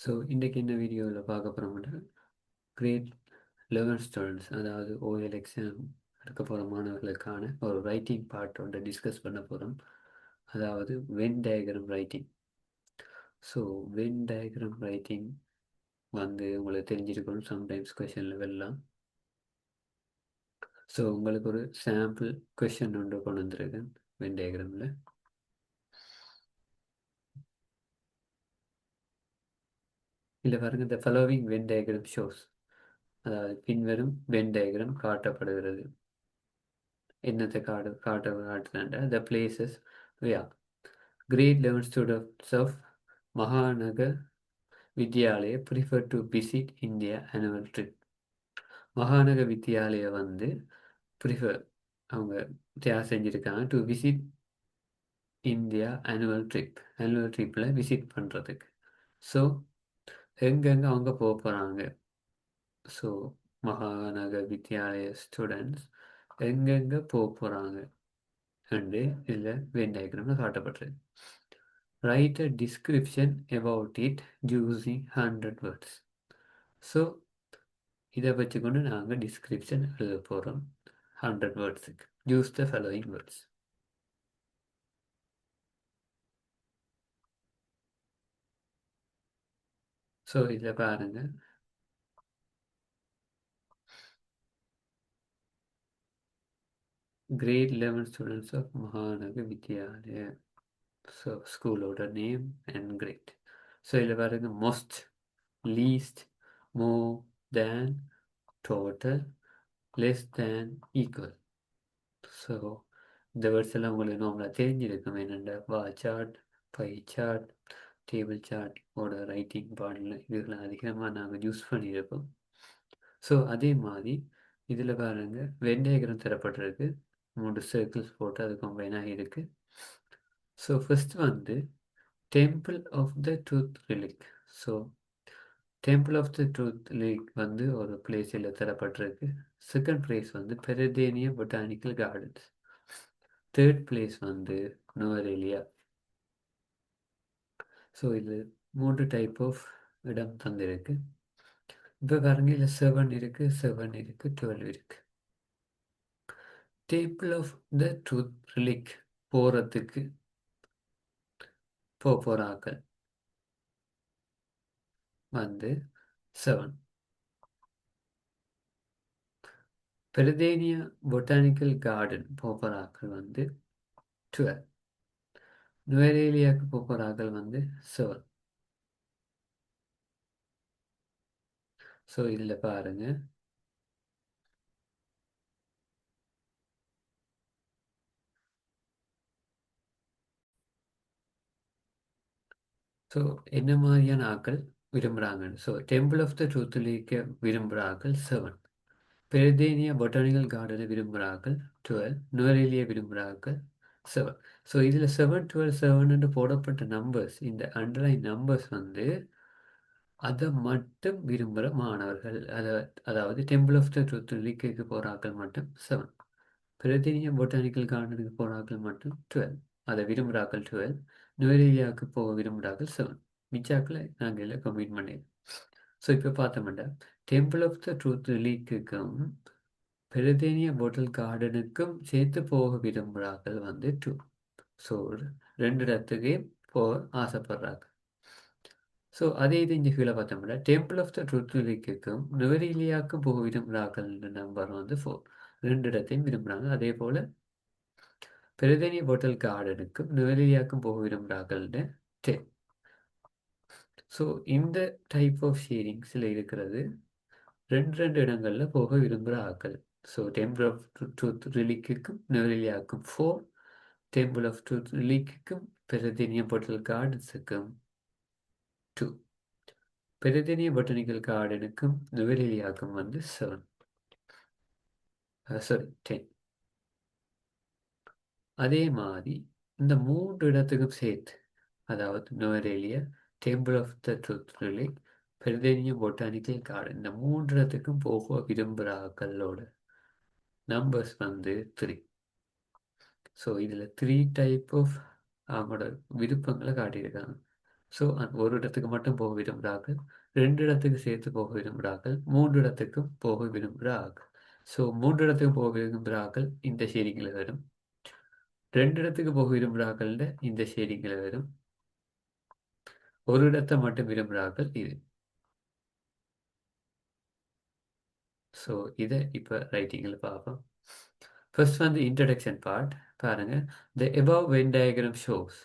So இன்றைக்கி என்ன வீடியோவில் பார்க்க போகிறோம்னா கிரேட் 11 ஸ்டூடெண்ட்ஸ் அதாவது ஓஎல் எக்ஸாம் எடுக்க போகிற மாணவர்களுக்கான ஒரு ரைட்டிங் பார்ட் ஒன்று டிஸ்கஸ் பண்ண போகிறோம். அதாவது Venn diagram writing. So Venn diagram writing வந்து உங்களுக்கு தெரிஞ்சிருக்கணும் சம்டைம்ஸ் கொஷின் லெவல்லாம். ஸோ உங்களுக்கு ஒரு சாம்பிள் கொஷின் ஒன்று கொண்டு வந்திருக்கேன் வென் டயக்ராமில். இதில் பாருங்க, இந்த ஃபாலோவிங் வென் டயக்ராம் ஷோஸ், அதாவது பின்வரும் வென் டயக்ராம் காட்டப்படுகிறது. என்னத்தை காட்டுறாண்ட the places where grade 11 students of Mahanagar Vidyalaya prefer to visit India annual trip. Mahanagar Vidyalaya வந்து ப்ரிஃபர் அவங்க தேர்வு செஞ்சுருக்காங்க டு விசிட் இந்தியா ஆனுவல் ட்ரிப்பில் விசிட் பண்ணுறதுக்கு. ஸோ எங்கெங்கே அவங்க போக போகிறாங்க, ஸோ மகாநகர் வித்யாலயா ஸ்டூடெண்ட்ஸ் எங்கெங்கே போக போகிறாங்க அண்டு இதில் வென் டயக்ராமில் காட்டப்பட்டிருக்கு. Write a description about it using 100 words. So இதை வச்சுக்கொண்டு நாங்கள் டிஸ்கிரிப்ஷன் எழுத போகிறோம் 100 வேர்ட்ஸுக்கு. Use the following words. So இதில் பாருங்கள், grade 11 students of Mahanagar Vidyalaya. So ஸ்கூலோட நேம் அண்ட் கிரேட். ஸோ இதில் பாருங்க, most, least, more than, total, less than, equal. So இந்த வேர்ட்ஸ் எல்லாம் உங்களுக்கு நார்மலாக தெரிஞ்சிருக்கும். என்னென்ன bar chart, pie chart, table chart ஓட ரைட்டிங் பாடில் இதெல்லாம் அதிகமாக நாங்கள் யூஸ் பண்ணியிருக்கோம். ஸோ அதே மாதிரி இதில் பாருங்க, வென் டயக்ராம் தரப்பட்டிருக்கு. 3 சர்க்கிள்ஸ் போட்டு அது கம்பைன் ஆகியிருக்கு. ஸோ ஃபர்ஸ்ட் வந்து temple of the truth relic. So temple of the truth relic வந்து ஒரு பிளேஸில் தரப்பட்டிருக்கு. செகண்ட் பிளேஸ் வந்து Peradeniya botanical gardens. Third place வந்து நுவரெலியா. ஸோ இது 3 டைப் ஆஃப் இடம் தந்திருக்கு. இப்போ பாருங்க, இதில் 7 இருக்குது, 7 இருக்குது, 12 இருக்குது. டெம்பிள் ஆஃப் த ட்ரூத் ரிலிக் போகிறதுக்கு போகிறாக்கள் வந்து 7. பெரதேனியா பொட்டானிக்கல் கார்டன் போகிறாக்கள் வந்து 12. நுவரேலியாவுக்கு போகிறாக்கள் வந்து 7. ஸோ இதில் பாருங்க, ஸோ என்ன மாதிரியான ஆக்கள் விரும்புகிறாங்கன்னு. ஸோ டெம்பிள் ஆஃப் த ட்ரூத்லிக்க விரும்புகிறாக்கள் 7. பெரதேனியா பொட்டானிக்கல் கார்டனை விரும்புகிறார்கள் 12. நுவரெலியா விரும்புகிறார்கள் 7. ஸோ இதில் 7, 12, 7 போடப்பட்ட நம்பர்ஸ், இந்த அண்டர்லைன் நம்பர்ஸ் வந்து அதை மட்டும் விரும்புகிற மாணவர்கள். அதாவது டெம்பிள் ஆஃப் த ட்ரூத் லிக்கு போகிறாக்கள் மட்டும் 7. பெரதேனியா பொட்டானிக்கல் கார்டனுக்கு போகிறாக்கள் மட்டும் 12. அதை விரும்புகிறாக்கள் 12. நுவரெலியாவுக்கு போக விரும்புகிறாக்கள் 7. மிச்சாக்களை நாங்கள் எல்லாம் கம்ப்ளீட் பண்ணிடுறோம். ஸோ இப்போ பார்த்தோம்னா டெம்பிள் ஆஃப் த ட்ரூத் ரிலீக்குக்கும் பெரதேனியா பொட்டல் கார்டனுக்கும் சேர்த்து போக விரும்புகிறார்கள் வந்து 2. ஸோ 2 இடத்துக்கே போக ஆசைப்படுறாங்க. ஸோ அதே இது இங்கே கீழே பார்த்தோம்னா டெம்பிள் ஆஃப் த ட்ரூத் ரிலீக்குக்கும் நுவரெலியாவுக்கும் போக விரும்புகிறார்கள் நம்பர் வந்து 4. 2 இடத்தையும் விரும்புகிறாங்க. அதே போல் பெரதேனியா பொட்டல் கார்டனுக்கும் நுவரெலியாவுக்கும் போக விரும்புகிறார்கள் 10. ஸோ இந்த டைப் ஆஃப் ஷேரிங்ஸில் இருக்கிறது 2 இடங்களில் போக விரும்புகிற ஆக்கள். ஸோ டெம்பிள் ஆஃப் ட்ரூத் ரிலீக்குக்கும் நுவரெலியாவுக்கும் 4. டெம்பிள் ஆஃப் ட்ரூத் ரிலீக்குக்கும் பெரதேனியா பொட்டல் கார்டன்ஸுக்கும் 2. பெரதேனியா பொட்டானிக்கல் கார்டனுக்கும் நுவரெலியாவுக்கும் வந்து 7. சாரி 10. அதே மாதிரி இந்த 3 இடத்துக்கும் சேர்த்து, அதாவது Nuwara Eliya, temple of the truth relic, Peradeniya botanical garden, இந்த 3 இடத்துக்கும் போக விரும்புகிற ஆக்களோட நம்பர்ஸ் வந்து 3. ஸோ இதில் 3 டைப் ஆஃப் அவங்களோட விருப்பங்களை காட்டியிருக்காங்க. ஸோ ஒரு இடத்துக்கு மட்டும் போக விரும்புகிறார்கள், 2 இடத்துக்கு சேர்த்து போக விரும்புகிறார்கள், 3 இடத்துக்கும் போக விரும்புகிறார்கள். ஸோ 3 இடத்துக்கு போக விரும்புகிறார்கள் இந்த ஷேடிங்கில் வரும், 2 இடத்துக்கு போக விரும்புகிறார்கள் இந்த ஷேடிங்கில் வரும், ஒரு இடத்தை மட்டும் விரும்புகிறார்கள் இது. ஸோ இதை இப்போ ரைட்டிங்கில் பார்ப்போம். ஃபர்ஸ்ட் வந்து இன்ட்ரடக்ஷன் பார்ட் பாருங்க. The above Venn diagram shows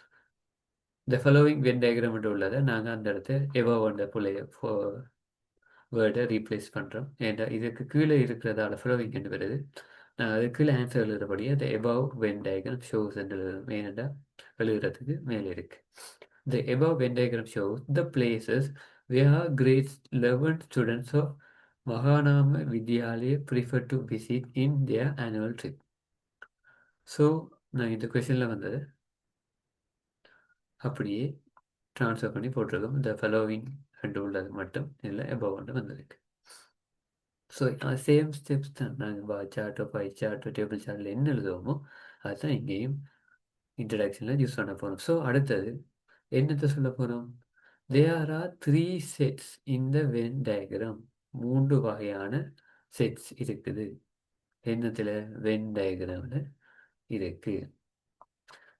the following Venn diagram உள்ளதை நாங்கள் அந்த இடத்த above அந்த புள்ளைய வேர்டை ரீப்ளேஸ் பண்ணுறோம். ஏன்னா இதுக்கு கீழே இருக்கிறதால ஃபாலோவிங் என்று வருது. நான் அது கீழே answer எழுதுறபடியே the above Venn diagram shows என்று எழுதுறோம். ஏனெண்டா எழுதுறதுக்கு மேலே இருக்கு. The above Venn diagram shows the places where grades 11 students of Mahanama Vidyalaya prefer to visit in their annual trip. So நான் இந்த கொஷனில் வந்தது அப்படியே ட்ரான்ஸ்ஃபர் பண்ணி போட்டிருக்கோம். இந்த ஃபாலோவிங் ரெண்டு உள்ளது மட்டும் இல்லை எபோவ் ஒன்று வந்திருக்கு. ஸோ சேம் ஸ்டெப்ஸ் தான் நாங்கள் பார் சார்ட்டோ பை சார்ட்டோ டேபிள் சார்ட்டில் என்ன எழுதுவோமோ அதுதான் இங்கேயும் இன்ட்ரடக்ஷனில் யூஸ் பண்ண போகிறோம். ஸோ அடுத்தது என்னத்தை சொல்ல போகிறோம்? தேர் ஆர் 3 செட்ஸ் இந்த வென் டயக்ராம். 3 வகையான செட்ஸ் இருக்குது. என்னத்தில்? வென் டயக்ராமில் இருக்கு.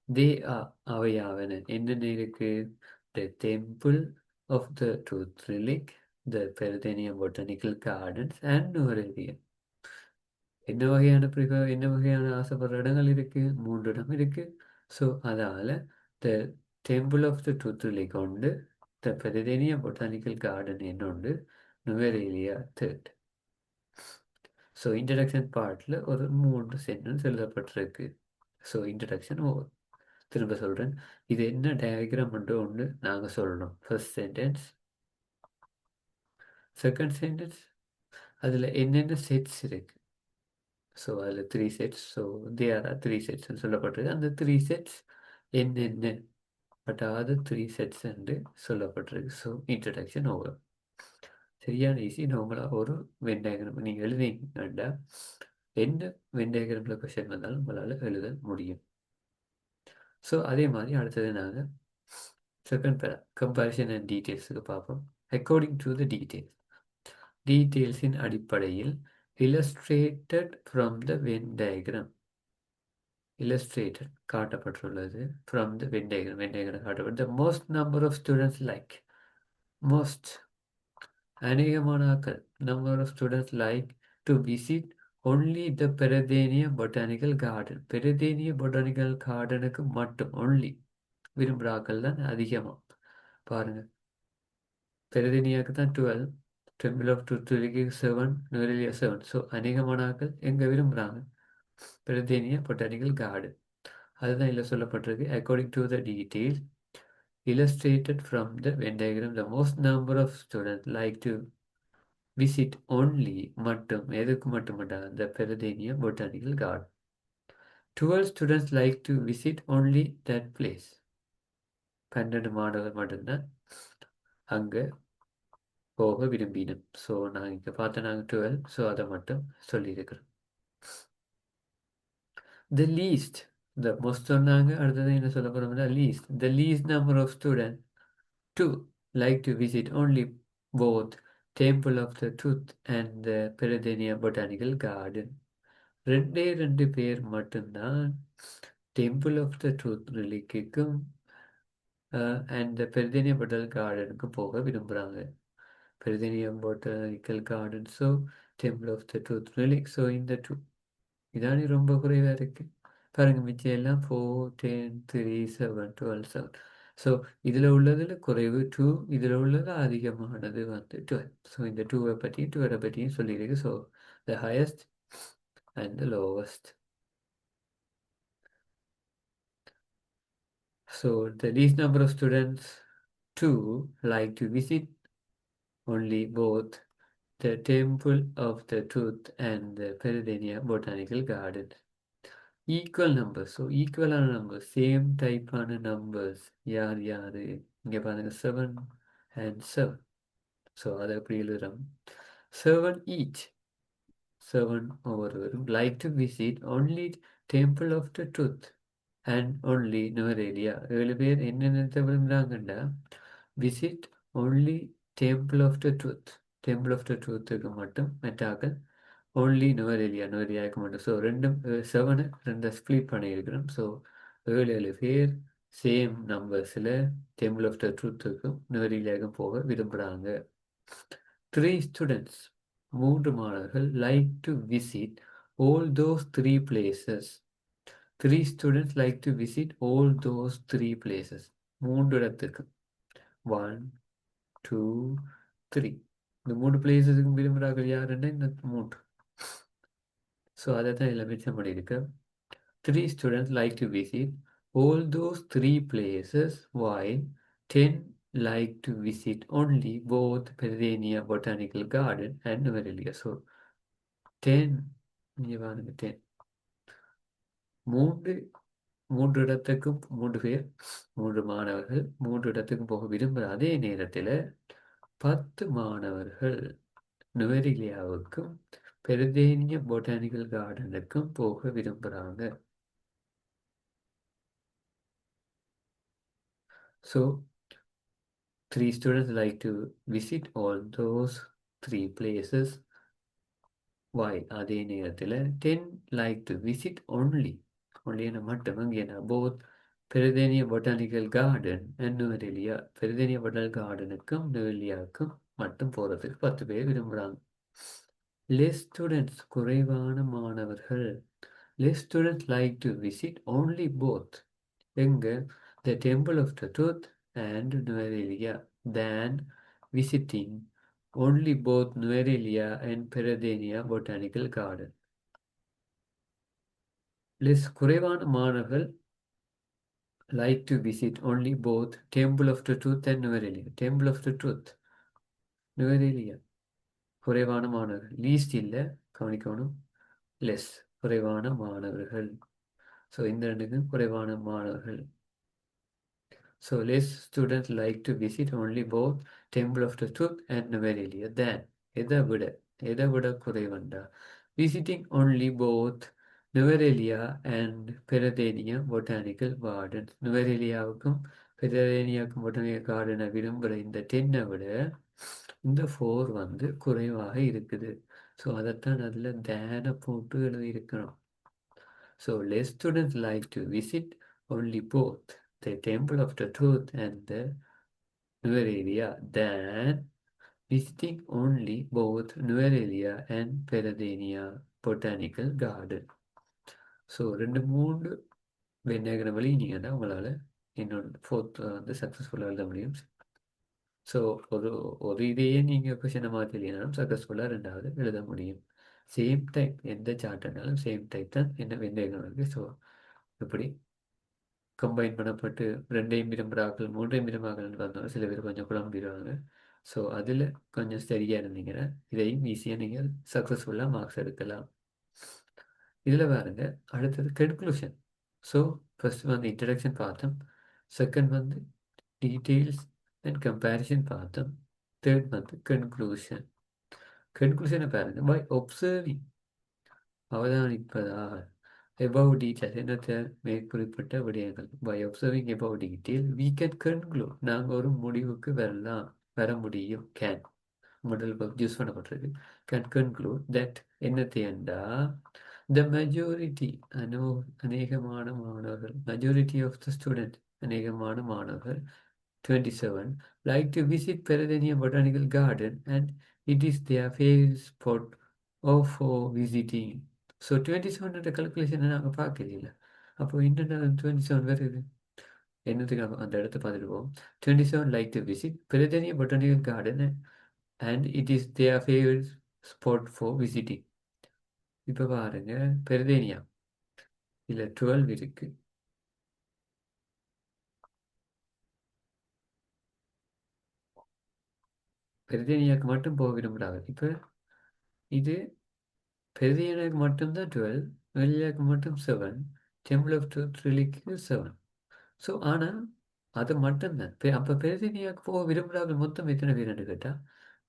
தே ஆர் அவையாவன என்னென்ன இருக்கு? The temple of the truth relic, the Peradeniya botanical gardens and Nuwara Eliya. என்ன வகையான என்ன வகையான ஆசைப்படுற இடங்கள் இருக்கு? 3 இடம் இருக்கு. ஸோ அதால் the temple of the truth relic உண்டு, த பெர்தேனியம் பொட்டானிக்கல் கார்டன் என்னுண்டு, நுவரெலியா தேர்ட். ஸோ இன்ட்ரடக்ஷன் பார்ட்டில் ஒரு 3 சென்டென்ஸ் எழுதப்பட்டிருக்கு. So introduction over. திரும்ப சொல்கிறேன், இது என்ன டயக்ராம் ஒன்று நாங்கள் சொல்லணும். ஃபர்ஸ்ட் சென்டென்ஸ், செகண்ட் சென்டென்ஸ், அதில் என்னென்ன செட்ஸ் இருக்கு. ஸோ அதில் 3 செட்ஸ். ஸோ தேர் ஆர் 3 செட்ஸ்ன்னு சொல்லப்பட்டிருக்கு. அந்த 3 செட்ஸ் என்னென்ன பட்டாத 3 செட்ஸ் என்று சொல்லப்பட்டிருக்கு. So introduction over. சரியான ஈஸி. நார்மலாக ஒரு வென் டயக்ராம் நீங்கள் எழுதிங்கன்னா என்ன வென் டயக்ராமில் கொஷன் வந்தாலும் உங்களால் எழுத முடியும். ஸோ அதே மாதிரி அடுத்தது நாங்கள் செகண்ட் பேரா கம்பேரிசன் அண்ட் டீட்டெயில்ஸுக்கு பார்ப்போம். அக்கார்டிங் டு த டீட்டெயில்ஸின் அடிப்படையில் illustrated from the Venn diagram. illustrated காட்டப்பட்டுள்ளது from the Venn diagram. Venn diagram காட்டப்பட்டு the most number of students like most அநேகமானாக்கள் number of students like to visit only the Peradeniya Botanical Garden. Peradeniya Botanical Gardenக்கு மட்டும் only விரும்புகிறாக்கள் தான் அதிகமாக. பாருங்க, பெருதினியாவுக்கு தான் 12, temple of ட்ரூத்துக்கு 7, Nuwara Eliya 7. So அநேகமானாக்கள் எங்கே விரும்புகிறாங்க? பெருதேனியா botanical garden. அதுதான் இதில் சொல்லப்பட்டிருக்கு. According to the detail illustrated from the Venn diagram, the most number of students like to visit only மட்டும் எதுக்கு மட்டுமட்டா the Peradeniya Botanical Garden. 12 students like to visit only that place. 12 மாணவர்கள் மட்டும்தான் அங்கே போக விரும்பினோம். ஸோ நாங்கள் இங்கே பார்த்து நாங்கள் 12. ஸோ அதை மட்டும் சொல்லியிருக்கிறோம். த லீஸ்ட், த மோஸ்ட் சொன்னாங்க. அடுத்தது என்ன சொல்ல போகிறோம்னா least, the least number of student to like to visit only both temple of the truth and the Peradeniya botanical garden. 2 பேர் மட்டும்தான் டெம்பிள் ஆஃப் த ட்ரூத் ரிலிக்கும் அண்ட் த பெரதேனியா பொட்டானிக்கல் கார்டனுக்கும் போக விரும்புகிறாங்க. Peradeniya botanical garden, so temple of the truth relic. So இந்த 2 இதானே ரொம்ப குறைவாக இருக்குது. பாருங்க, மிச்சம் எல்லாம் 4, 10, 3, 7, 12, 7. ஸோ இதில் உள்ளதில் குறைவு 2, இதில் உள்ளது அதிகமானது வந்து 12. ஸோ இந்த 2 பற்றியும் 12 பற்றியும் சொல்லியிருக்கு. So the highest and the lowest. So the least number of students to like to visit only both the Temple of the Truth and the Peradeniya Botanical Garden. Equal numbers. So equal numbers, same type numbers. யாரு இங்கே பாருங்க 7 and 7. So அதை எப்படி எழுதுறோம்? 7 each. 7 ஒவ்வொருவரும் like to visit only Temple of the Truth and only Nuwara Eliya. 7 பேர் என்னென்ன விரும்புகிறாங்கண்டா visit only temple of the truth. Temple of the ட்ரூத்துக்கு மட்டும் மெட்டாக்கள் only நுவரெலியாவுக்கு மட்டும். ஸோ ரெண்டும் 7 ரெண்டை ஸ்ப்ளிட் பண்ணியிருக்கிறோம். ஸோ 7 பேர் சேம் நம்பர்ஸில் டெம்பிள் ஆஃப் த ட்ரூத்துக்கும் நுவரெலியாவுக்கும் போக விரும்புகிறாங்க. 3 ஸ்டூடெண்ட்ஸ், 3 மாணவர்கள் like to visit all those 3 places. 3 students like to visit all those 3 places. 3 இடத்துக்கு 1 2 3. இந்த 3 பிளேஸஸுக்கும் விரும்புகிறார்கள் யாருன்னா இந்த 3. ஸோ அதை தான் இதில் மென்ஷன் பண்ணியிருக்கு. 3 students like to visit all those 3 places while 10 like to visit only both Peradeniya Botanical Garden and Nuvarelia. So 10 இங்கே பாருங்க 10 மூன்று இடத்துக்கும் 3 பேர் 3 மாணவர்கள் 3 இடத்துக்கும் போக விரும்புகிற அதே நேரத்தில் 10 மாணவர்கள் நுவரெலியாவுக்கும் பெருதேனிய பொட்டானிக்கல் கார்டனுக்கும் போக விரும்புகிறாங்க. So 3 students like to visit all those 3 places while அதே நேரத்தில் 10 like to visit only மட்டும் அங்கேனா both Peradeniya botanical garden and Nuwara Eliya. Peradeniya botanical கார்டனுக்கும் நுவரெலியாவுக்கும் மட்டும் போகிறதுக்கு 10 பேர் விரும்புகிறாங்க. less students, குறைவான மாணவர்கள். less students like to visit only both எங்க the temple of the truth and Nuerelia than visiting only both Nuerelia and Peradeniya Botanical Garden. less குறைவான மாணவர்கள் like to visit only both temple of the truth and Nuerelia. temple of the truth Nuerelia குறைவான மாணவர்கள். Least இல்லை, கவனிக்கணும். Less குறைவான மாணவர்கள். So இந்த ரெண்டுக்கும் குறைவான மாணவர்கள். So less students like to visit only both Temple of the Truth and Nuvarelia than எதை விட குறைவண்டா visiting only both Nuvarelia and Peradeniya Botanical Gardens. நுவரெலியாவுக்கும் பெரதேனியாவுக்கும் பொட்டானிக்கல் கார்டனை விரும்புகிற இந்த 10 விட இந்த 4 வந்து குறைவாக இருக்குது. ஸோ அதைத்தான் அதில் தேனை போட்டு எழுதியிருக்கணும். So less students like to visit only both the Temple of the Truth and the Nuerelia than visiting only both Nuerelia and Peradeniya Botanical Garden. So 2-3 வெண்ணேகிற வழி நீங்கள் தான் உங்களால் இன்னொன்று 4th வந்து சக்ஸஸ்ஃபுல்லாக எழுத முடியும். ஸோ ஒரு இதையே நீங்கள் கொஷனை மாற்றலைனாலும் சக்ஸஸ்ஃபுல்லாக 2வது எழுத முடியும். சேம் டைப் எந்த சார்ட்னாலும் சேம் டைப் தான் என்ன வெந்தயம் இருக்குது. ஸோ இப்படி கம்பைன் பண்ணப்பட்டு 2ஐயும் விரும்புகிறார்கள் 3ஐயும் விரும்புகிறார்கள் வந்தாலும் சில பேர் கொஞ்சம் குழம்பிடுவாங்க. ஸோ அதில் கொஞ்சம் சரியாக இருந்தீங்கன்னா இதையும் ஈஸியாக நீங்கள் சக்ஸஸ்ஃபுல்லாக மார்க்ஸ் எடுக்கலாம். இதில் பாருங்க அடுத்தது கன்க்ளூஷன். ஸோ ஃபர்ஸ்ட் வந்து இன்ட்ரடக்ஷன் பார்த்தோம், செகண்ட் வந்து டீட்டெயில்ஸ் அண்ட் கம்பேரிசன் பார்த்தோம், தேர்ட் வந்து கன்க்ளூஷன். கன்க்ளூஷனை பாருங்க பை ஒப்சர்விங் அவதானிப்பதால் above details என்னத்தை மேற்குறிப்பிட்ட விடயங்கள் by observing above detail we can conclude நாங்கள் ஒரு முடிவுக்கு வர முடியும். can முதல் யூஸ் பண்ணப்பட்டிருக்கு. can conclude that என்னத்தை என்றா the majority அநேகமான மாணவர்கள் majority of the students அநேகமான மாணவர்கள் 27 like to visit Peradeniya Botanical Garden and it is their favorite spot for visiting. So 27 கல்குலேஷனை நாங்கள் பார்க்கல. அப்போ என்னென்ன 27 வருது என்னத்துக்கு அந்த இடத்த பார்த்துட்டு போவோம். 27 like to visit Peradeniya Botanical Garden and it is their favorite spot for visiting. இப்போ பாருங்க பெரதேனியா இதில் 12 இருக்கு. பெரதேனியாவுக்கு மட்டும் போக விரும்புகிறாங்க. இப்போ இது பெரதேனியாவுக்கு மட்டும்தான் 12, வெளியாவுக்கு மட்டும் 7, டெம்பிள் ஆஃப் ட்ரூத் ரிலிக்கு 7. ஸோ ஆனால் அது மட்டும்தான். அப்போ பெரதேனியாவுக்கு போக விரும்புகிறார்கள் மொத்தம் எத்தனை பேர்னு கேட்டால்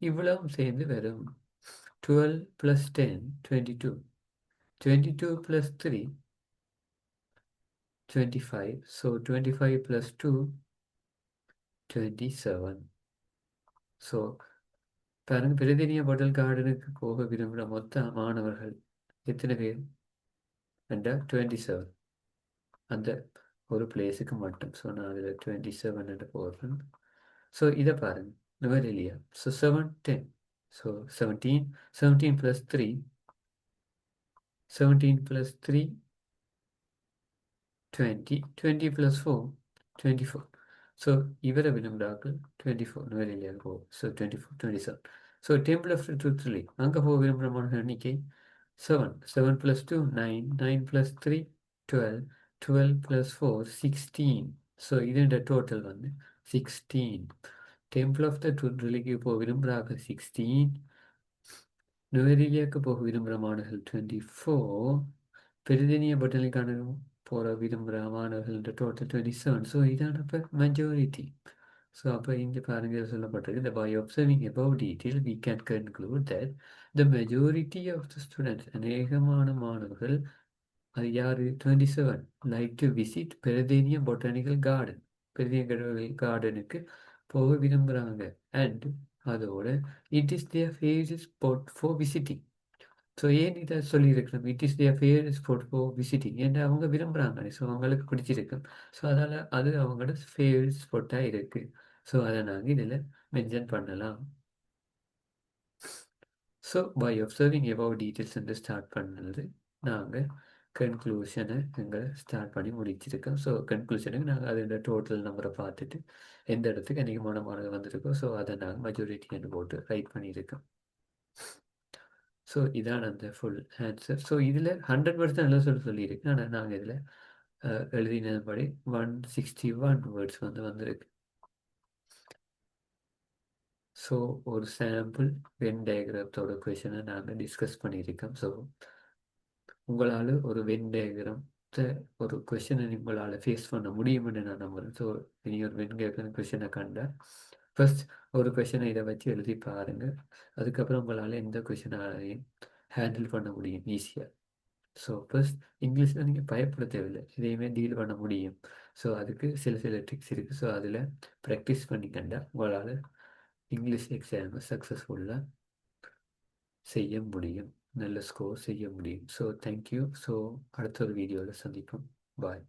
இவ்வளவும் சேர்ந்து வெறும் 12 + 10 22, 22 + 3 25. ஸோ 25 + 2 27. ஸோ பாருங்க, பிரதிநிதிய பாட்டல் கார்டனுக்கு போக விரும்புகிற மொத்த மாணவர்கள் எத்தனை பேர்? ரெண்டா 27. அந்த ஒரு பிளேஸுக்கு மட்டும். ஸோ நான் அதில் 27 என்று போடுறேன். ஸோ இதை பாருங்க, Nuwara Eliya. So 7, 10. So 17, 17 plus 3, 17 plus 3, 20, 20 plus 4, 24. So இவரை விரும்புகிறார்கள் 24 நுவரெலியாவுக்கு போகும். So 24, 27. So temple of truth relic அங்கே போக விரும்புகிற மாணவர்கள் எண்ணிக்கை 7. 7 plus 2, 9. 9 plus 3, 12. 12 plus 4, 16. ஸோ இதோட டோட்டல் வந்து 16. டெம்பிள் ஆஃப் த ட்ரூத் ரிலீஜுக்கு போக விரும்புகிறார்கள் 16. நுவரெலியாவுக்கு போக விரும்புகிற மாணவர்கள் 24. பெரிதனிய பட்டலுக்கான போகிற விரும்புகிற மாணவர்கள் டோட்டல் 27. ஸோ இதான இப்போ மெஜாரிட்டி. ஸோ அப்போ இங்கே பாருங்க சொல்லப்பட்டிருக்கு, the by observing above detail we can conclude that the majority of the students, அநேகமான மாணவர்கள், அது யார்? 27 like to visit Peradeniya botanical garden, Peradeniya கார்டனுக்கு போக விரும்புகிறாங்க. அண்ட் அதோட it is their favorite spot for visiting. So ஏன் இதை சொல்லியிருக்கிறோம், it is their favourite spot for visiting என்று அவங்க விரும்புகிறாங்க. ஸோ அவங்களுக்கு பிடிச்சிருக்கு. ஸோ அதால் அது அவங்களோட ஃபேவரட் ஸ்பாட்டாக இருக்குது. ஸோ அதை நாங்கள் இதில் மென்ஷன் பண்ணலாம். So by observing above details வந்து ஸ்டார்ட் பண்ணது நாங்கள் கன்க்ளூஷனை எங்களை ஸ்டார்ட் பண்ணி முடிச்சிருக்கோம். ஸோ கன்க்ளூஷனுக்கு நாங்கள் அதோட டோட்டல் நம்பரை பார்த்துட்டு எந்த இடத்துக்கு அதிகமான மாணவர்கள் வந்திருக்கோம், ஸோ அதை நாங்கள் மெஜாரிட்டின்னு போட்டு ரைட் பண்ணியிருக்கோம். ஸோ இதான் அந்த ஃபுல் ஆன்சர். ஸோ இதில் 100% நல்லா சொல்லியிருக்கு. ஆனால் நாங்கள் இதில் எழுதினபடி 161 வேர்ட்ஸ் வந்து வந்திருக்கு. ஸோ ஒரு சாம்பிள் வென் டயக்ராமத்தோட கொஷனை நாங்கள் டிஸ்கஸ் பண்ணியிருக்கோம். ஸோ உங்களால் ஒரு வென் டயக்ராமத்தை ஒரு கொஷனை உங்களால் ஃபேஸ் பண்ண முடியும்னு நான் நம்புகிறேன். ஸோ இனி ஒரு வென் டயக்ராம் கொஷனை கண்டால் ஃபர்ஸ்ட் ஒரு கொஷனை இதை வச்சு எழுதி பாருங்கள். அதுக்கப்புறம் உங்களால் எந்த கொஷனாலையும் ஹேண்டில் பண்ண முடியும் ஈஸியாக. ஸோ ஃபர்ஸ்ட் இங்கிலீஷில் நீங்கள் பயப்பட தேவையில்லை, இதையுமே டீல் பண்ண முடியும். ஸோ அதுக்கு சில ட்ரிக்ஸ் இருக்குது. ஸோ அதில் ப்ராக்டிஸ் பண்ணிக்கண்டா உங்களால் இங்கிலீஷ் எக்ஸாமை சக்ஸஸ்ஃபுல்லாக செய்ய முடியும், நல்ல ஸ்கோர் செய்ய முடியும். So thank you. ஸோ அடுத்த ஒரு வீடியோவில் சந்திப்போம். பாய்.